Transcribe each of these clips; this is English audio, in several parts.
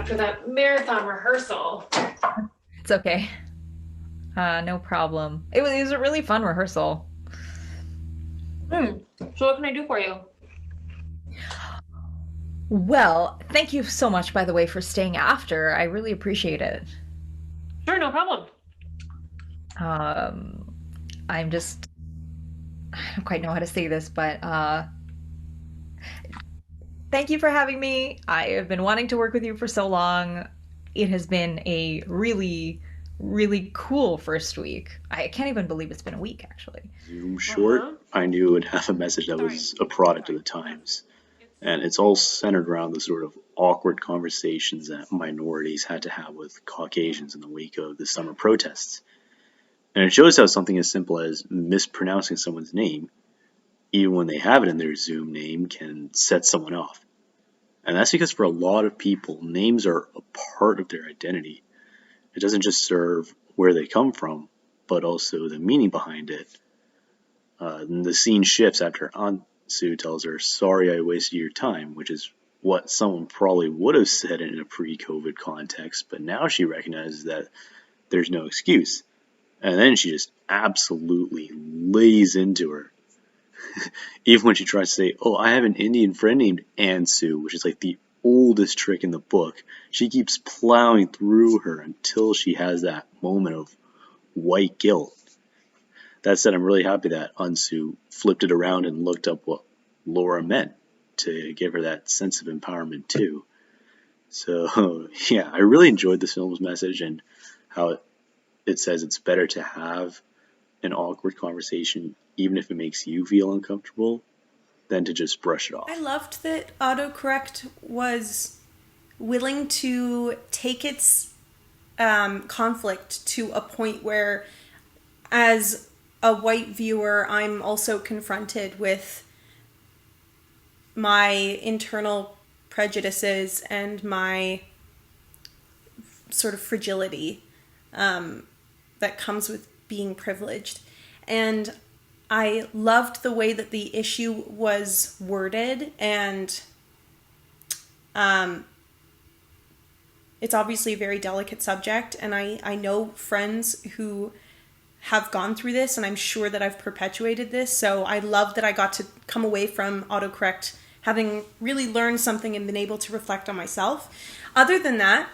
after that marathon rehearsal. It's okay. No problem. It was a really fun rehearsal. Hmm. So what can I do for you? Well, thank you so much, by the way, for staying after. I really appreciate it. Sure, no problem. Um, I'm just, I don't quite know how to say this, but thank you for having me. I have been wanting to work with you for so long. It has been a really, really cool first week. I can't even believe it's been a week, actually. Zoom short, Uh-huh. I knew it would have a message that Sorry. was a product of Sorry. the times. And it's all centered around the sort of awkward conversations that minorities had to have with Caucasians in the wake of the summer protests. And it shows how something as simple as mispronouncing someone's name, even when they have it in their Zoom name, can set someone off. And that's because for a lot of people, names are a part of their identity. It doesn't just serve where they come from, but also the meaning behind it. And the scene shifts after Ansu tells her, "Sorry I wasted your time," which is what someone probably would have said in a pre COVID context, but now she recognizes that there's no excuse. And then she just absolutely lays into her. Even when she tries to say, "Oh, I have an Indian friend named Ansu," which is like the oldest trick in the book, she keeps plowing through her until she has that moment of white guilt. That said, I'm really happy that Ansu flipped it around and looked up what Laura meant to give her that sense of empowerment too. So yeah, I really enjoyed this film's message and how it says it's better to have an awkward conversation, even if it makes you feel uncomfortable, than to just brush it I off. loved that AutoCorrect was willing to take its conflict to a point where, as a white viewer, I'm also confronted with my internal prejudices and my sort of fragility that comes with being privileged. And I loved the way that the issue was worded, and um, it's obviously a very delicate subject. And I know friends who have gone through this, and I'm sure that I've perpetuated this. So I love that I got to come away from AutoCorrect having really learned something and been able to reflect on myself. Other than that,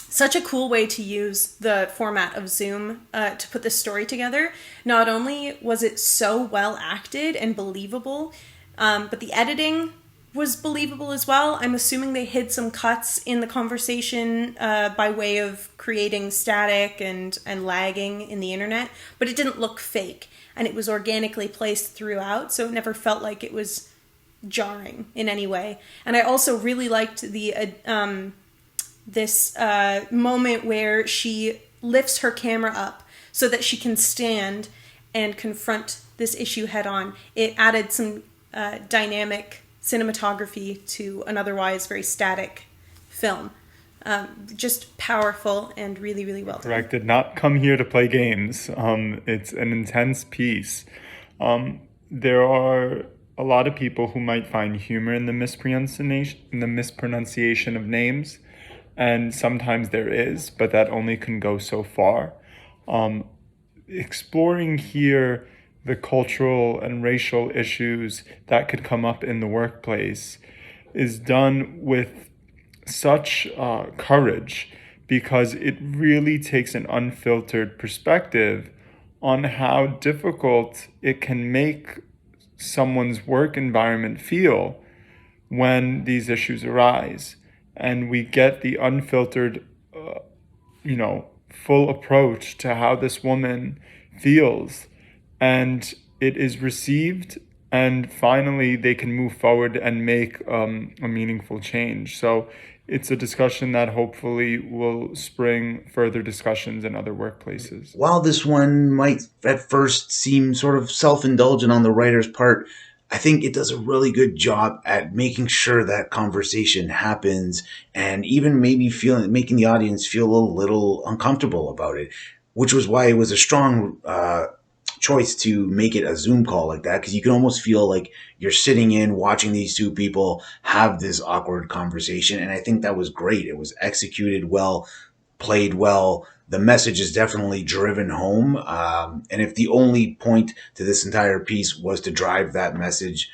such a cool way to use the format of Zoom to put this story together. Not only was it so well acted and believable, but the editing was believable as well. I'm assuming they hid some cuts in the conversation by way of creating static and lagging in the internet, but it didn't look fake, and it was organically placed throughout, so it never felt like it was jarring in any way. And I also really liked the this moment where she lifts her camera up so that she can stand and confront this issue head on. It added some dynamic cinematography to an otherwise very static film. Just powerful and really, really well done. Correct. Did not come here to play games. It's an intense piece. There are a lot of people who might find humor in the mispronunciation of names, and sometimes there is, but that only can go so far. Um, Exploring here the cultural and racial issues that could come up in the workplace is done with such courage, because it really takes an unfiltered perspective on how difficult it can make someone's work environment feel when these issues arise. And we get the unfiltered, full approach to how this woman feels. And it is received, and finally they can move forward and make a meaningful change. So it's a discussion that hopefully will spring further discussions in other workplaces. While this one might at first seem sort of self indulgent on the writer's part, I think it does a really good job at making sure that conversation happens, and even maybe making the audience feel a little uncomfortable about it, which was why it was a strong choice to make it a Zoom call like that, because you can almost feel like you're sitting in watching these two people have this awkward conversation. And I think that was great. It was executed well, played well. The message is definitely driven home. And if the only point to this entire piece was to drive that message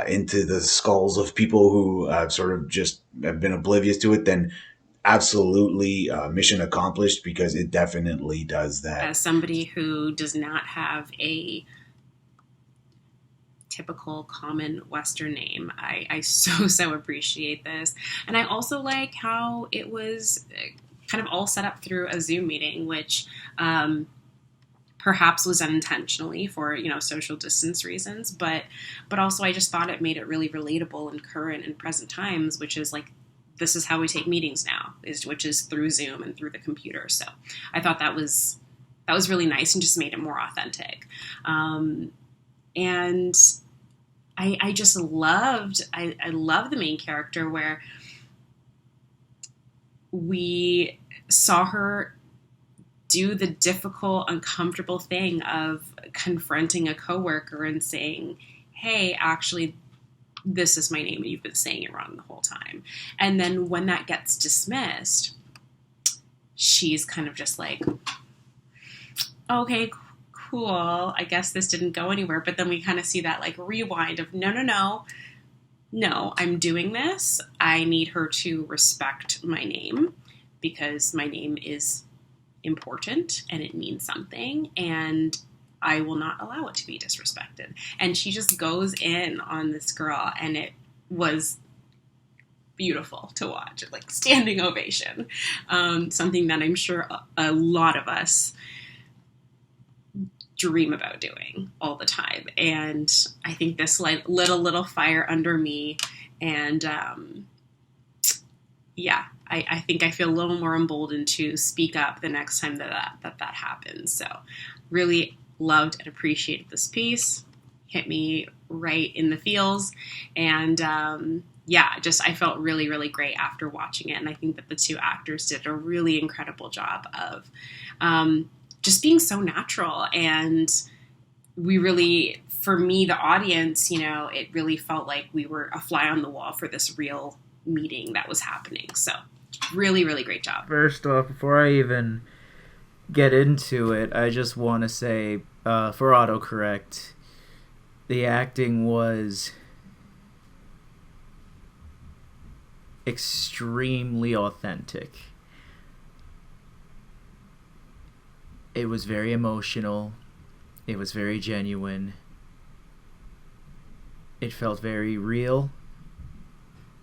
into the skulls of people who sort of just have been oblivious to it, then absolutely mission accomplished, because it definitely does that. As somebody who does not have a typical common Western name, I so appreciate this. And I also like how it was kind of all set up through a Zoom meeting, which perhaps was unintentionally for, social distance reasons, but also I just thought it made it really relatable in current and present times, which is like, this is how we take meetings now, which is through Zoom and through the computer. So I thought that was really nice and just made it more authentic. And I just loved the main character, where we saw her do the difficult, uncomfortable thing of confronting a coworker and saying, hey, actually, this is my name and you've been saying it wrong the whole time. And then when that gets dismissed, she's kind of just like, okay, cool, I guess this didn't go anywhere. But then we kind of see that like rewind of no, I'm doing this. I need her to respect my name, because my name is important and it means something, and I will not allow it to be disrespected. And she just goes in on this girl, and it was beautiful to watch, like standing ovation. Something that I'm sure a lot of us dream about doing all the time. And I think this like lit a little fire under me. And I think I feel a little more emboldened to speak up the next time that happens. So really loved and appreciated this piece. Hit me right in the feels. And I felt really, really great after watching it. And I think that the two actors did a really incredible job of just being so natural. And we really, for me, the audience, it really felt like we were a fly on the wall for this real meeting that was happening. So really, really great job. First off, before I even get into it, I just want to say for AutoCorrect, the acting was extremely authentic. It was very emotional. It was very genuine. It felt very real,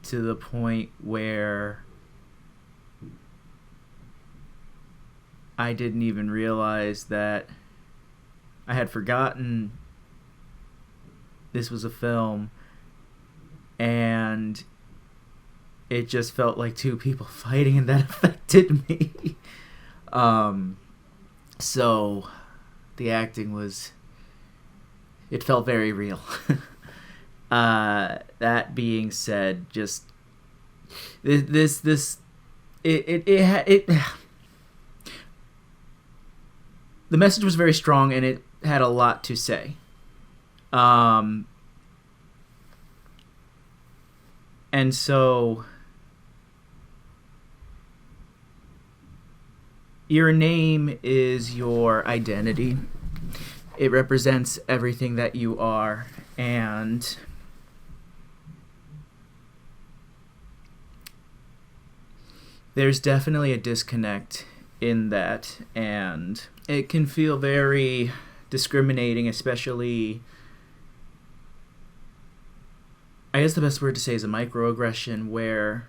to the point where I didn't even realize that I had forgotten this was a film, and it just felt like two people fighting, and that affected me. So the acting it felt very real. That being said, just the message was very strong, and it had a lot to say. And so your name is your identity. It represents everything that you are, and there's definitely a disconnect in that, and it can feel very discriminating, especially, I guess the best word to say is a microaggression, where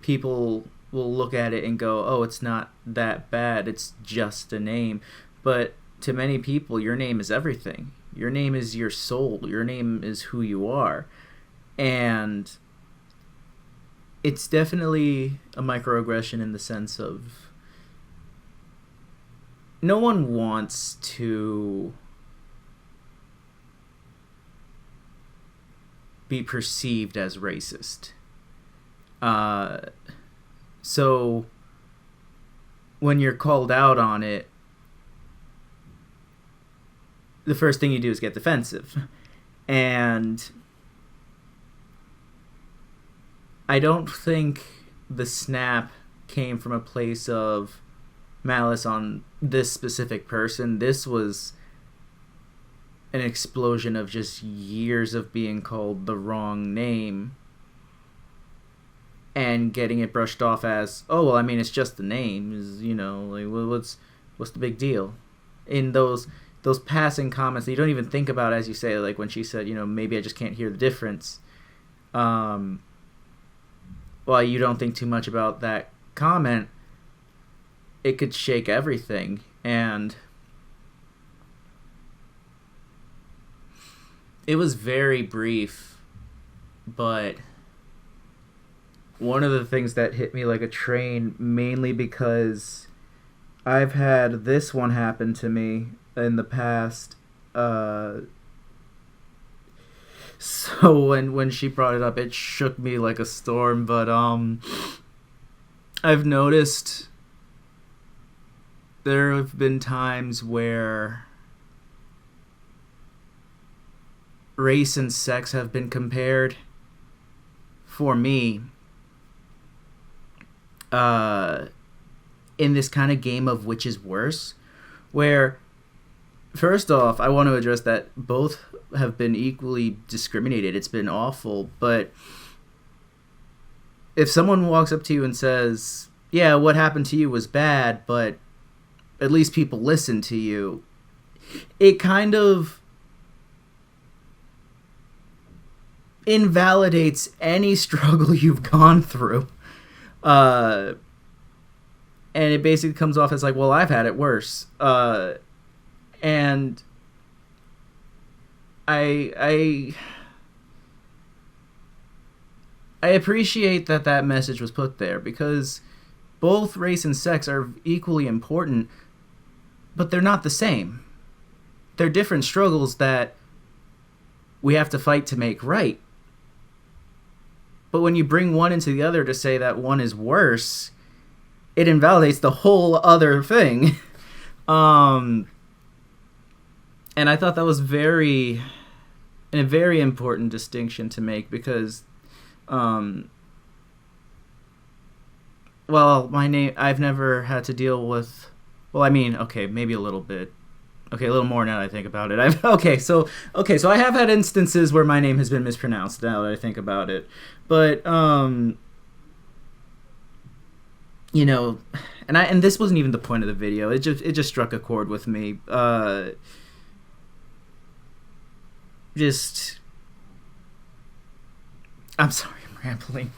people will look at it and go, oh, it's not that bad, it's just a name. But to many people, your name is everything. Your name is your soul. Your name is who you are. And it's definitely a microaggression in the sense of no one wants to be perceived as racist. So when you're called out on it, the first thing you do is get defensive. And I don't think the snap came from a place of malice on this specific person. This was an explosion of just years of being called the wrong name and getting it brushed off as, oh, well, I mean, it's just the name. Is, you know, like, what's the big deal? In those passing comments that you don't even think about, as you say, like when she said, you know, maybe I just can't hear the difference. While you don't think too much about that comment, it could shake everything. And it was very brief, but one of the things that hit me like a train, mainly because I've had this one happen to me in the past. So when she brought it up, it shook me like a storm. But I've noticed there have been times where race and sex have been compared for me in this kind of game of which is worse, where first off, I want to address that both have been equally discriminated. It's been awful, but if someone walks up to you and says, yeah, what happened to you was bad, but at least people listen to you, it kind of invalidates any struggle you've gone through. And it basically comes off as like, well, I've had it worse. And I appreciate that message was put there, because both race and sex are equally important, but they're not the same. They're different struggles that we have to fight to make right. But when you bring one into the other to say that one is worse, it invalidates the whole other thing. And I thought that was a very important distinction to make, because, well, my name, I've never had to deal with, well, I mean, okay, maybe a little bit. Okay, a little more now that I think about it. So I have had instances where my name has been mispronounced now that I think about it. But, you know, and this wasn't even the point of the video. It just struck a chord with me. I'm sorry, I'm rambling.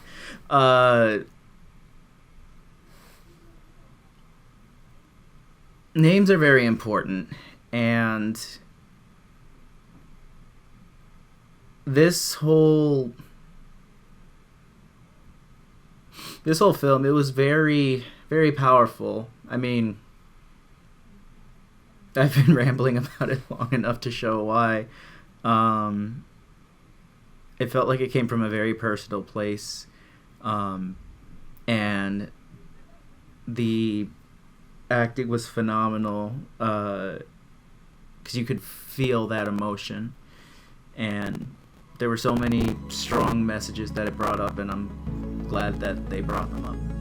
Names are very important, and this whole film, it was very, very powerful. I mean, I've been rambling about it long enough to show why. It felt like it came from a very personal place, and the acting was phenomenal, because you could feel that emotion, and there were so many strong messages that it brought up, and I'm glad that they brought them up.